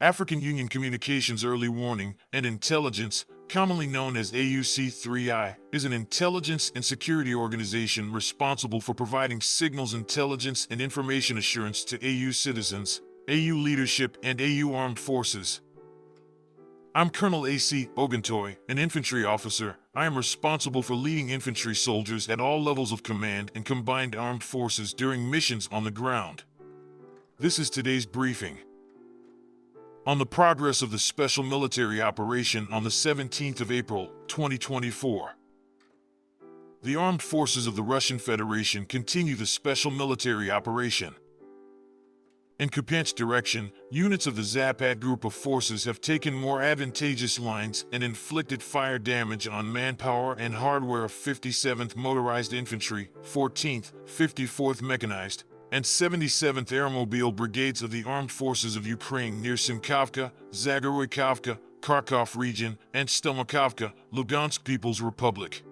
African Union Communications Early Warning and Intelligence, commonly known as AUC3I, is an intelligence and security organization responsible for providing signals intelligence and information assurance to AU citizens, AU leadership, and AU armed forces. I'm Colonel A.C. Oguntoye, an infantry officer. I am responsible for leading infantry soldiers at all levels of command and combined armed forces during missions on the ground. This is today's briefing. On the progress of the special military operation on the 17th of April, 2024. The armed forces of the Russian Federation continue the special military operation. In Kupyansk direction, units of the Zapad group of forces have taken more advantageous lines and inflicted fire damage on manpower and hardware of 57th Motorized Infantry, 14th, 54th Mechanized, and 77th Aeromobile Brigades of the Armed Forces of Ukraine near Simkivka, Zagoroykivka, Kharkov region, and Stelmakovka, Lugansk People's Republic.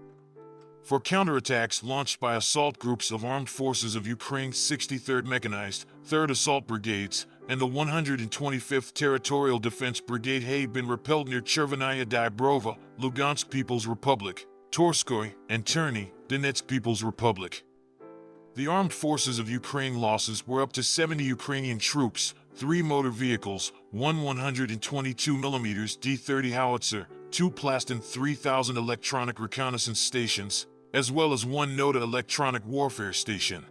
For counterattacks launched by assault groups of Armed Forces of Ukraine's 63rd Mechanized, 3rd Assault Brigades, and the 125th Territorial Defense Brigade have been repelled near Chervenaya Dybrova, Lugansk People's Republic, Torskoy, and Terny, Donetsk People's Republic. The Armed Forces of Ukraine losses were up to 70 Ukrainian troops, 3 motor vehicles, 1 122mm D-30 howitzer, 2 Plastin 3000 electronic reconnaissance stations, as well as 1 Nota electronic warfare station.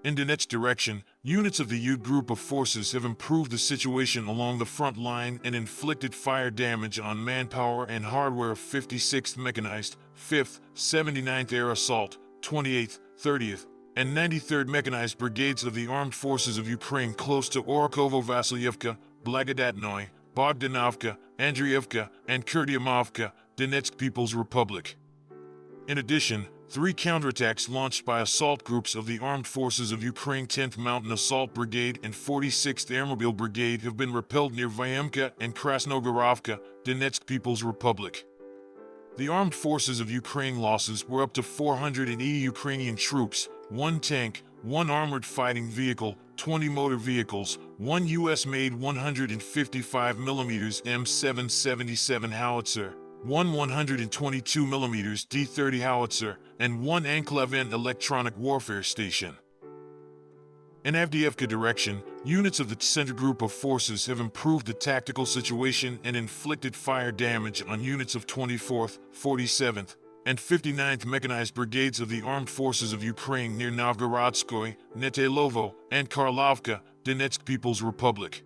In Donetsk direction, units of the U group of forces have improved the situation along the front line and inflicted fire damage on manpower and hardware of 56th Mechanized, 5th, 79th Air Assault, 28th, 30th, and 93rd Mechanized Brigades of the Armed Forces of Ukraine close to Orakovo-Vasilyevka, Blagodatnoye, Bogdanovka, Andriivka, and Kurdiamovka, Donetsk People's Republic. In addition, 3 counterattacks launched by assault groups of the Armed Forces of Ukraine 10th Mountain Assault Brigade and 46th Airmobile Brigade have been repelled near Vyemka and Krasnogorovka, Donetsk People's Republic. The Armed Forces of Ukraine losses were up to 480 Ukrainian troops, 1 tank, 1 armored fighting vehicle, 20 motor vehicles, 1 U.S.-made 155mm M777 howitzer, 1 122mm D-30 howitzer, and 1 Anklavin electronic warfare station. In Avdeyevka direction, units of the center group of forces have improved the tactical situation and inflicted fire damage on units of 24th, 47th, and 59th Mechanized Brigades of the Armed Forces of Ukraine near Novgorodskoye, Netelovo, and Karlovka, Donetsk People's Republic.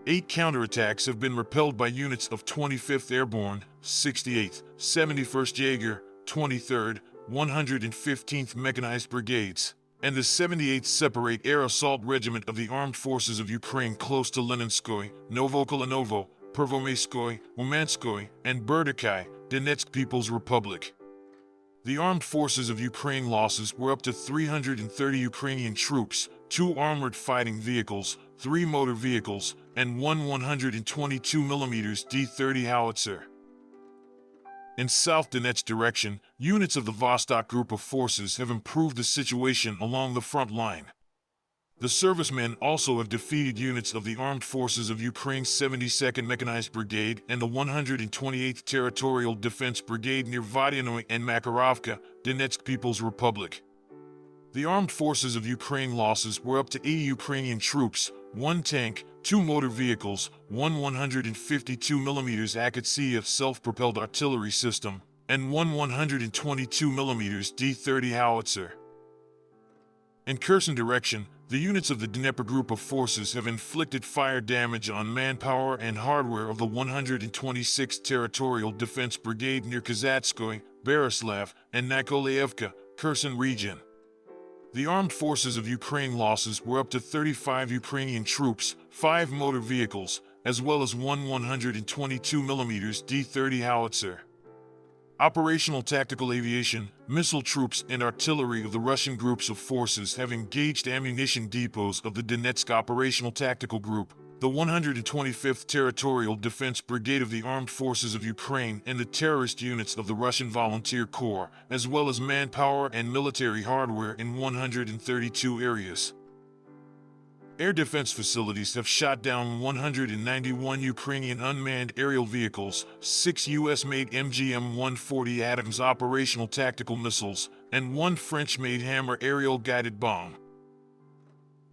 8 counterattacks have been repelled by units of 25th Airborne, 68th, 71st Jaeger, 23rd, 115th Mechanized Brigades, and the 78th Separate Air Assault Regiment of the Armed Forces of Ukraine close to Leninskoye, Novokolanovo, Pervomayskoye, Umanskoye, and Berdikai, Donetsk People's Republic. The Armed Forces of Ukraine losses were up to 330 Ukrainian troops, 2 armored fighting vehicles, 3 motor vehicles, and 1 122mm D-30 howitzer. In South Donetsk direction, units of the Vostok group of forces have improved the situation along the front line. The servicemen also have defeated units of the Armed Forces of Ukraine's 72nd Mechanized Brigade and the 128th Territorial Defense Brigade near Vodyanoye and Makarovka, Donetsk People's Republic. The Armed Forces of Ukraine losses were up to 80 Ukrainian troops, 1 tank, 2 motor vehicles, 1 152mm Akatsev self-propelled artillery system, and 1 122mm D-30 howitzer. In Kherson direction, the units of the Dnieper group of forces have inflicted fire damage on manpower and hardware of the 126th Territorial Defense Brigade near Kazatskoye, Berislav, and Nikolaevka, Kherson region. The Armed Forces of Ukraine losses were up to 35 Ukrainian troops, 5 motor vehicles, as well as 1 122mm D-30 howitzer. Operational tactical aviation, missile troops, and artillery of the Russian groups of forces have engaged ammunition depots of the Donetsk Operational Tactical Group, the 125th Territorial Defense Brigade of the Armed Forces of Ukraine, and the terrorist units of the Russian Volunteer Corps, as well as manpower and military hardware in 132 areas. Air defense facilities have shot down 191 Ukrainian unmanned aerial vehicles, 6 U.S.-made MGM-140 Adams operational tactical missiles, and 1 French-made Hammer aerial guided bomb.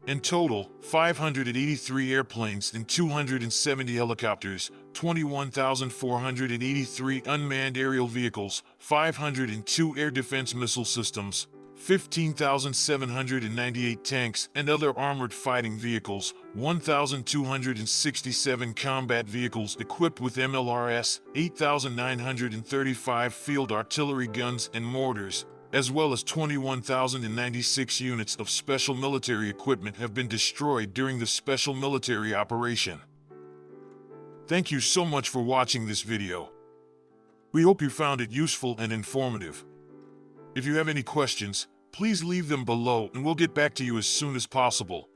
In total, 583 airplanes and 270 helicopters, 21,483 unmanned aerial vehicles, 502 air defense missile systems, 15,798 tanks and other armored fighting vehicles, 1,267 combat vehicles equipped with MLRS, 8,935 field artillery guns and mortars, as well as 21,096 units of special military equipment have been destroyed during the special military operation. Thank you so much for watching this video. We hope you found it useful and informative. If you have any questions, please leave them below and we'll get back to you as soon as possible.